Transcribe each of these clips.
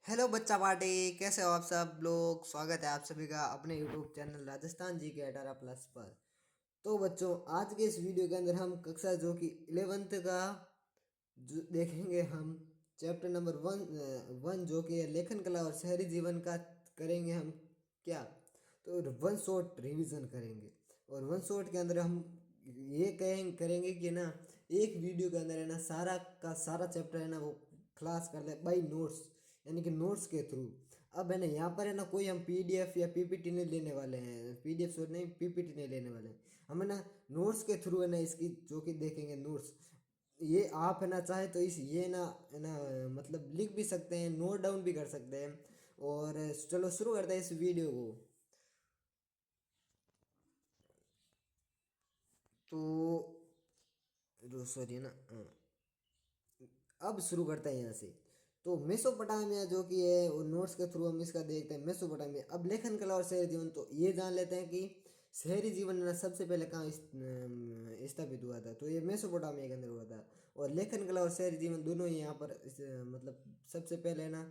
Hello बच्चा party. कैसे हो आप सब लोग। स्वागत है आप सभी का अपने यूट्यूब चैनल राजस्थान जी के 18+ पर। तो बच्चों, आज के इस वीडियो के अंदर हम कक्षा जो कि 11th का जो देखेंगे हम चैप्टर नंबर वन जो कि है लेखन कला और शहरी जीवन का करेंगे हम क्या। तो वन शॉट रिवीजन करेंगे। और वन शॉट के अंदर हम ये करेंगे कि ना एक वीडियो के अंदर है ना सारा का सारा चैप्टर है ना वो क्लास कर ले बाई नोट्स, यानी कि नोट्स के थ्रू। अब है ना यहाँ पर है ना कोई हम पीडीएफ या पीपीटी नहीं लेने वाले हैं, पीडीएफ नहीं पीपीटी नहीं लेने वाले हैं। हम है ना नोट्स के थ्रू है ना इसकी जो कि देखेंगे नोट्स। ये आप है ना चाहे तो इस ये ना है ना मतलब लिख भी सकते हैं, नोट डाउन भी कर सकते हैं। और चलो शुरू करते हैं इस वीडियो को। तो सॉरी ना अब शुरू करते हैं यहाँ से। तो मेसोपोटामिया जो कि है वो नोट्स के थ्रू हम इसका देखते हैं। मेसोपोटामिया, अब लेखन कला और शहरी जीवन, तो ये जान लेते हैं कि शहरी जीवन ना सबसे पहले कहाँ स्थापित हुआ था। तो ये मेसोपोटामिया के अंदर हुआ था। और लेखन कला और शहरी जीवन दोनों ही यहाँ पर मतलब सबसे पहले ना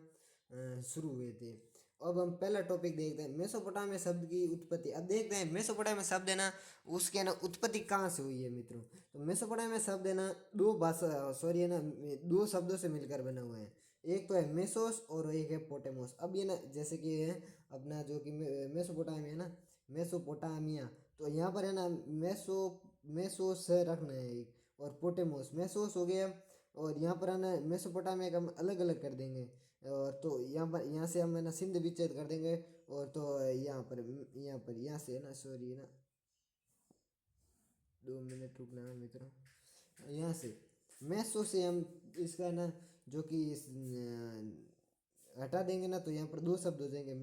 शुरू हुए थे। अब हम पहला टॉपिक देखते हैं, मेसोपोटामिया शब्द की उत्पत्ति। अब देखते हैं मेसोपोटामिया शब्द है ना उसके ना उत्पत्ति कहाँ से हुई है मित्रों। तो मेसोपोटामिया शब्द है ना दो भाषा सॉरी है ना दो शब्दों से मिलकर बना हुआ है। एक तो है मेसोस और एक है पोटेमोस। अब ये ना जैसे कि है अपना जो कि मेसोपोटामिया है ना, मेसोपोटामिया, तो यहाँ पर है ना मेसोस से रखना है एक, और पोटेमोस मेसोस हो गया। और यहाँ पर है ना मेसोपोटामिया का हम अलग अलग कर देंगे। और तो यहाँ पर यहाँ से हम है ना सिंध विच्छेद कर देंगे। और तो यहाँ से है ना सॉरी है ना 2 मिनट रुकना है मित्रों। यहाँ से मैसो से हम इसका ना जो कि हटा देंगे ना, तो यहाँ पर दो शब्द हो जाएंगे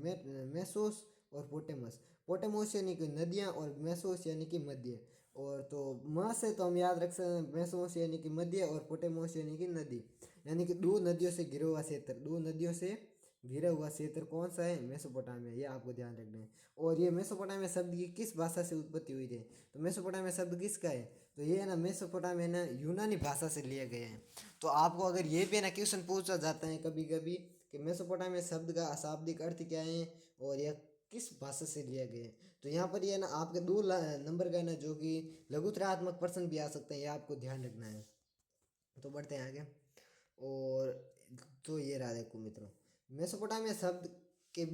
मैसोस और पोटेमस। पोटेमोस यानी कि नदियाँ और मैसोस यानी कि मध्य। और तो माँ से तो हम याद रख सकते हैं मैसोस यानी कि मध्य और पोटेमोस यानी कि नदी, यानी कि दो नदियों से घिरा हुआ क्षेत्र, दो नदियों से घिरा हुआ क्षेत्र कौन सा है, मेसोपोटामिया। ये आपको ध्यान रखना है। और ये मेसोपोटामिया शब्द की किस भाषा से उत्पत्ति हुई थी, तो मेसोपोटामिया शब्द किसका है, तो ये है ना मेसोपोटामिया ना यूनानी भाषा से लिए गए हैं। तो आपको अगर ये भी ना क्वेश्चन पूछा जाता है कभी कभी कि मेसोपोटामिया शब्द का अशाब्दिक अर्थ क्या है और यह किस भाषा से लिया गया है, तो यहाँ पर ये ना आपके नंबर का ना जो कि लघुत्रात्मक प्रश्न भी आ सकते हैं, ये आपको ध्यान रखना है। तो बढ़ते हैं आगे। और तो ये रहा देखो मित्रों, मेसोपोटामिया शब्द के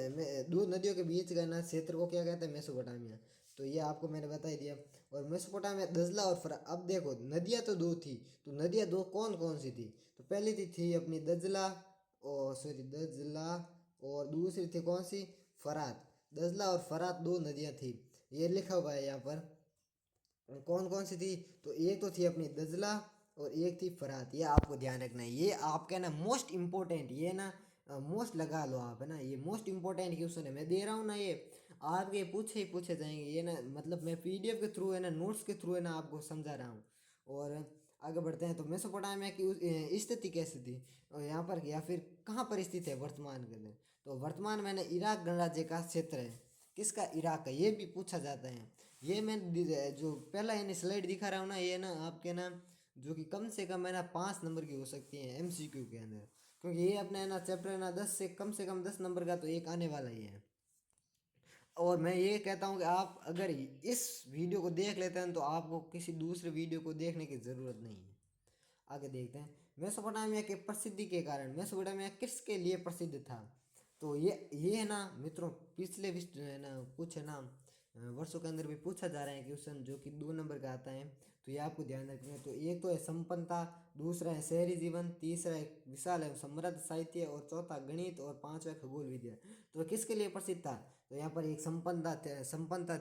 में दो नदियों के बीच का ना क्षेत्र को क्या कहते हैं, मेसोपोटामिया। तो ये आपको मैंने बता ही दिया। और मेसोपोटामिया दजला और फरा, अब देखो नदियाँ तो दो थी, तो नदियाँ दो कौन कौन सी थी, तो पहली थी अपनी दजला, और सॉरी दजला, और दूसरी थी कौन सी, फरात। दजला और फरात दो नदियाँ थी, ये लिखा हुआ है यहाँ पर। कौन कौन सी थी, तो एक तो थी अपनी दजला और एक थी फरात। ये आपको ध्यान रखना है, ये आपका ना मोस्ट इम्पोर्टेंट, ये ना मोस्ट लगा लो आप, है ना, ये मोस्ट इम्पोर्टेंट क्वेश्चन है मैं दे रहा हूँ ना। ये आपके पूछे ही पूछे जाएंगे, ये ना मतलब मैं पीडीएफ के थ्रू है ना नोट्स के थ्रू है ना आपको समझा रहा हूँ। और आगे बढ़ते हैं। तो मेसोपोटामिया की स्थिति कैसी थी, और यहाँ पर या फिर कहाँ पर स्थित है वर्तमान के अंदर, तो वर्तमान में ना इराक गणराज्य का क्षेत्र है। किसका, इराक का, ये भी पूछा जाता है। ये मैं जो पहला यानी स्लाइड दिखा रहा हूँ ना, ये ना आपके ना जो कि कम से कम है ना 5 नंबर की हो सकती है एमसीक्यू के अंदर, क्योंकि ये अपना है ना चैप्टर है ना 10 से कम 10 नंबर का तो एक आने वाला ही है। और मैं ये कहता हूँ कि आप अगर इस वीडियो को देख लेते हैं तो आपको किसी दूसरे वीडियो को देखने की ज़रूरत नहीं है। आगे देखते हैं, मेसोपोटामिया के प्रसिद्धि के कारण, मेसोपोटामिया किसके लिए प्रसिद्ध था, तो ये है ना मित्रों पिछले है ना कुछ है ना वर्षों के अंदर भी पूछा जा रहा है क्वेश्चन जो कि 2 नंबर का आता है। तो ये आपको ध्यान रखना है। तो एक तो है संपन्नता, दूसरा है शहरी जीवन, तीसरा है विशाल है समृद्ध साहित्य, और चौथा गणित, और पांचवा खगोल विद्या। तो किसके लिए प्रसिद्ध था, तो यहाँ पर एक संपन्नता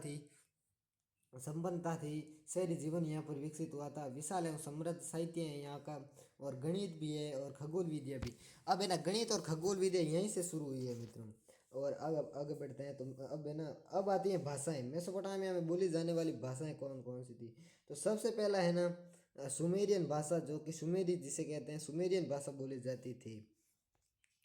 थी, शहरी जीवन यहाँ पर विकसित हुआ था, विशाल एवं समृद्ध साहित्य है यहाँ का, और गणित भी है और खगोल विद्या भी। अब है ना गणित और खगोल विद्या यहीं से शुरू हुई है मित्रों। और आगे आगे बढ़ते हैं। तो अब है ना अब आती हैं भाषाएं। मेसोपोटामिया में बोली जाने वाली भाषाएं कौन कौन सी थी, तो सबसे पहला है ना सुमेरियन भाषा, जो कि सुमेरी जिसे कहते हैं, सुमेरियन भाषा बोली जाती थी।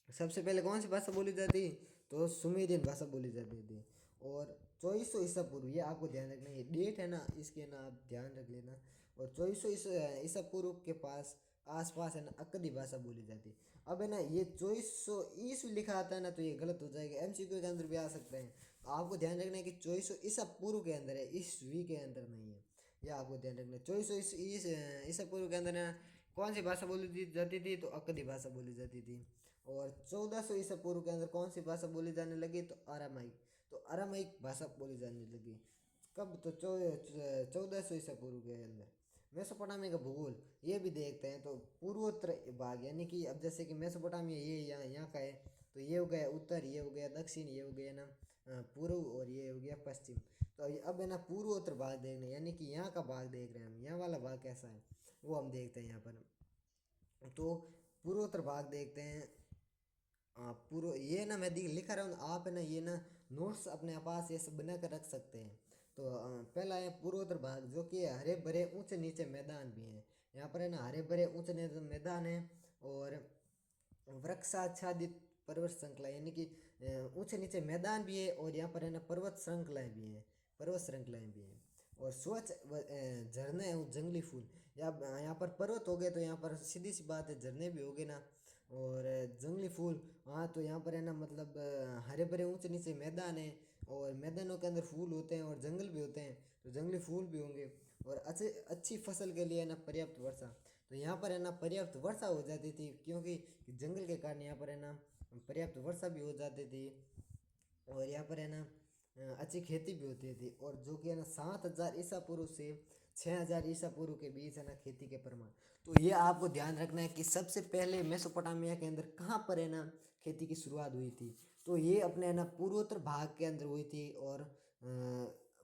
सबसे पहले कौन सी भाषा बोली जाती, तो सुमेरियन भाषा बोली जाती थी। और 2400 ईसा पूर्व, ये आपको ध्यान रखना, ये डेट है ना इसके ना आप ध्यान रख लेना। और 2400 ईसा पूर्व के पास आसपास है ना अक्कदी भाषा बोली जाती है। अब है ना ये 2400 ईस्वी लिखा आता है ना, तो ये गलत हो जाएगा, एमसीक्यू के अंदर भी आ सकते हैं। तो आपको ध्यान रखना है कि 2400 ईसा पूर्व के अंदर है, ईस्वी के अंदर नहीं है। यह आपको ध्यान रखना है। 2400 ईसा पूर्व के अंदर है ना कौन सी भाषा बोली जाती थी, तो अक्कदी भाषा बोली जाती थी। और 1400 ईसा पूर्व के अंदर कौन सी भाषा बोली जाने लगी, तो अरामाइक। तो अरामाइक भाषा बोली जाने लगी कब, तो 1400 ईसा पूर्व के अंदर। मेसोपोटामिया का भूगोल ये भी देखते हैं। तो पूर्वोत्तर भाग यानी कि अब जैसे कि मेसोपोटामिया ये यहाँ का है, तो ये हो गया उत्तर, ये हो गया दक्षिण, ये हो गया ना पूर्व, और ये हो गया पश्चिम। तो अब है ना पूर्वोत्तर भाग देखने, यानी कि यहाँ का भाग देख रहे हैं हम, यहाँ वाला भाग कैसा है वो हम देखते हैं यहाँ पर। तो पूर्वोत्तर भाग देखते हैं। पूर्व ये ना मैं लिखा रहा हूँ, आप है ना ये ना नोट्स अपने पास ये सब बना कर रख सकते हैं। तो पहला है पूर्वोत्तर भाग, जो कि हरे भरे ऊंचे नीचे मैदान भी हैं। यहाँ पर है ना हरे भरे ऊंचे मैदान है, और वृक्षाच्छादित पर्वत श्रृंखला, यानी कि ऊंचे नीचे मैदान भी है, और यहाँ पर है ना पर्वत श्रृंखलाएं भी हैं, पर्वत श्रृंखलाएं भी हैं। और स्वच्छ झरने और जंगली फूल, यहाँ पर पर्वत हो गए तो यहाँ पर सीधी सी बात है झरने भी हो गए ना। और जंगली फूल, हाँ तो यहाँ पर है ना मतलब हरे भरे ऊंचे नीचे मैदान है, और मैदानों के अंदर फूल होते हैं और जंगल भी होते हैं, तो जंगली फूल भी होंगे। और अच्छी फसल के लिए है ना पर्याप्त वर्षा, तो यहाँ पर है ना पर्याप्त वर्षा हो जाती थी, क्योंकि जंगल के कारण यहाँ पर है ना पर्याप्त वर्षा भी हो जाती थी। और यहाँ पर है ना अच्छी खेती भी होती थी। और जो कि है ना 7000 ईसा पूर्व से 6000 ईसा पूर्व के बीच है ना खेती के प्रमाण। तो ये आपको ध्यान रखना है कि सबसे पहले मेसोपोटामिया के अंदर कहाँ पर है ना खेती की शुरुआत हुई थी, तो ये अपने है ना पूर्वोत्तर भाग के अंदर हुई थी। और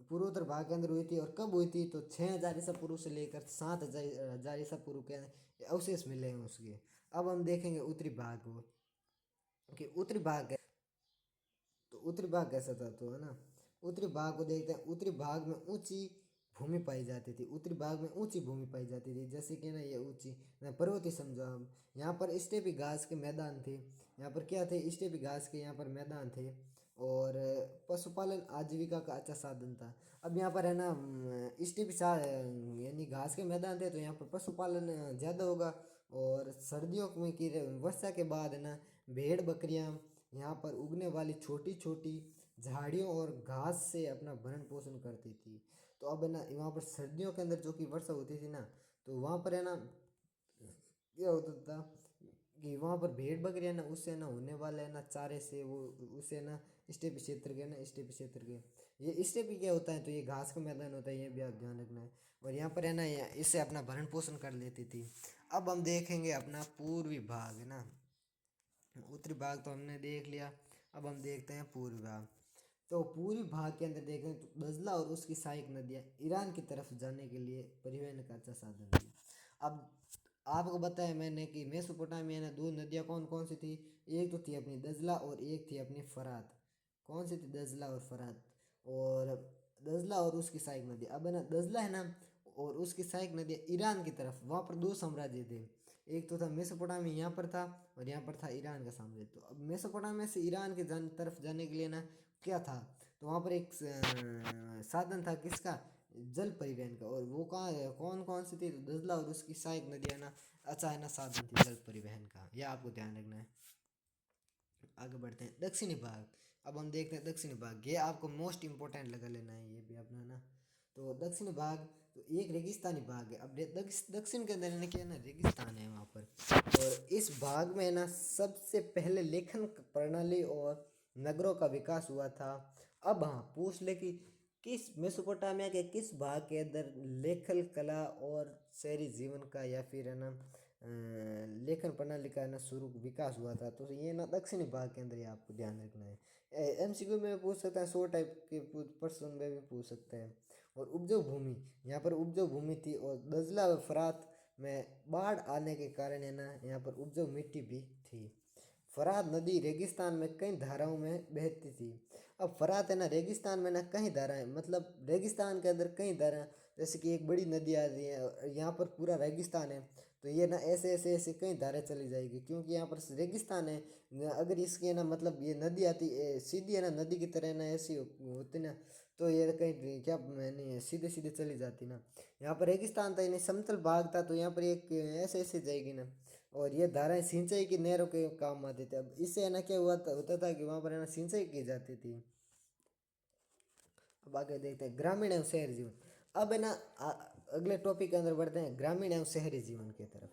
पूर्वोत्तर भाग के अंदर हुई थी, और कब हुई थी, तो 6000 ईसा पूर्व से लेकर 7000 ईसा पूर्व के अवशेष मिले हैं उसके। अब हम देखेंगे उत्तरी भाग को, कि उत्तरी भाग, तो उत्तरी भाग कैसा था, तो है ना उत्तरी भाग को देखते हैं। उत्तरी भाग में ऊंची भूमि पाई जाती थी, उत्तरी भाग में ऊंची भूमि पाई जाती थी, जैसे कि ना ये ऊंची ना पर्वतीय समझो हम। यहाँ पर स्टेपी घास के मैदान थे, यहाँ पर क्या थे, स्टेपी घास के यहाँ पर मैदान थे। और पशुपालन आजीविका का अच्छा साधन था। अब यहाँ पर है ना स्टेपी यानी घास के मैदान थे, तो यहाँ पर पशुपालन ज़्यादा होगा। और सर्दियों में की वर्षा के बाद है ना भेड़ बकरियाँ यहाँ पर उगने वाली छोटी छोटी झाड़ियों और घास से अपना भरण पोषण करती थी। तो अब है ना वहाँ पर सर्दियों के अंदर जो कि वर्षा होती थी ना, तो वहाँ पर है ना क्या होता था कि वहाँ पर भेड़ बकरियाँ ना उससे ना होने वाले है ना चारे से वो उसे ना स्टेपी क्षेत्र के ना स्टेपी क्षेत्र के, ये स्टेपी क्या होता है, तो ये घास का मैदान होता है, ये भी आप ध्यान रखना है। और यहाँ पर है ना इससे अपना भरण पोषण कर लेती थी। अब हम देखेंगे अपना पूर्वी भाग है ना, उत्तरी भाग तो हमने देख लिया। अब हम देखते हैं पूर्वी भाग। तो पूर्वी भाग के अंदर देखें तो दजला और उसकी सहायक नदियाँ ईरान की तरफ जाने के लिए परिवहन का अच्छा साधन थी। अब आपको बताया मैंने कि मेसोपोटामिया में दो नदियाँ कौन कौन सी थी, एक तो थी अपनी दजला और एक थी अपनी फरात। कौन सी थी, दजला और फरात। और दजला और उसकी सहायक नदी, अब है ना दजला है ना और उसकी सहायक नदी ईरान की तरफ, वहाँ पर दो साम्राज्य थे। एक तो था मेसोपोटामिया यहाँ पर था, और यहाँ पर था ईरान का साम्राज्य। तो अब मेसोपोटामिया से ईरान के तरफ जाने के लिए ना क्या था, तो वहाँ पर एक साधन था किसका, जल परिवहन का। और वो कहाँ है, कौन कौन सी थी, तो दजला और उसकी सहायक नदियाँ ना अच्छा है ना साधन थी जल परिवहन का, यह आपको ध्यान रखना है। आगे बढ़ते हैं दक्षिणी भाग। अब हम देखते हैं दक्षिणी भाग, ये आपको मोस्ट इंपॉर्टेंट लगा लेना है ये भी अपना ना। तो दक्षिणी भाग तो एक रेगिस्तानी भाग है। अब दक्षिण के अंदर क्या है ना रेगिस्तान है वहाँ पर। और इस भाग में ना सबसे पहले लेखन प्रणाली और नगरों का विकास हुआ था। अब हाँ पूछ ले कि किस मेसोपोटामिया के किस भाग के अंदर लेखन कला और शहरी जीवन का या फिर है ना लेखन प्रणाली का ना शुरू विकास हुआ था, तो ये ना दक्षिणी भाग के अंदर ही आपको ध्यान रखना है। एमसीक्यू में पूछ सकता है, 100 टाइप के प्रश्न में भी पूछ सकते हैं। और उपजाऊ भूमि, यहाँ पर उपजाऊ भूमि थी। और दजला व फरात में बाढ़ आने के कारण है ना यहाँ पर उपजाऊ मिट्टी भी थी। फरात नदी रेगिस्तान में कई धाराओं में बहती थी। अब फरात है ना रेगिस्तान में ना कई धाराएं, मतलब रेगिस्तान के अंदर कई धारा, जैसे कि एक बड़ी नदी आ रही है, यहाँ पर पूरा रेगिस्तान है, तो ये ना ऐसे ऐसे ऐसे कई धाराएं चली जाएगी, क्योंकि यहाँ पर रेगिस्तान है। अगर इसके ना मतलब ये नदी आती सीधी है ना नदी की तरह ना ऐसी होती ना, तो ये कहीं क्या मैंने सीधे सीधे चली जाती ना। यहाँ पर रेगिस्तान था, यानी समतल भाग था, तो यहाँ पर एक ऐसे ऐसे जाएगी ना। और ये धाराएं सिंचाई की नहरों के काम आते थे। अब इससे है ना क्या होता था कि वहाँ पर है ना सिंचाई की जाती थी। अब आगे देखते हैं ग्रामीण एवं शहरी जीवन। अब है ना अगले टॉपिक के अंदर बढ़ते हैं ग्रामीण एवं शहरी जीवन की तरफ।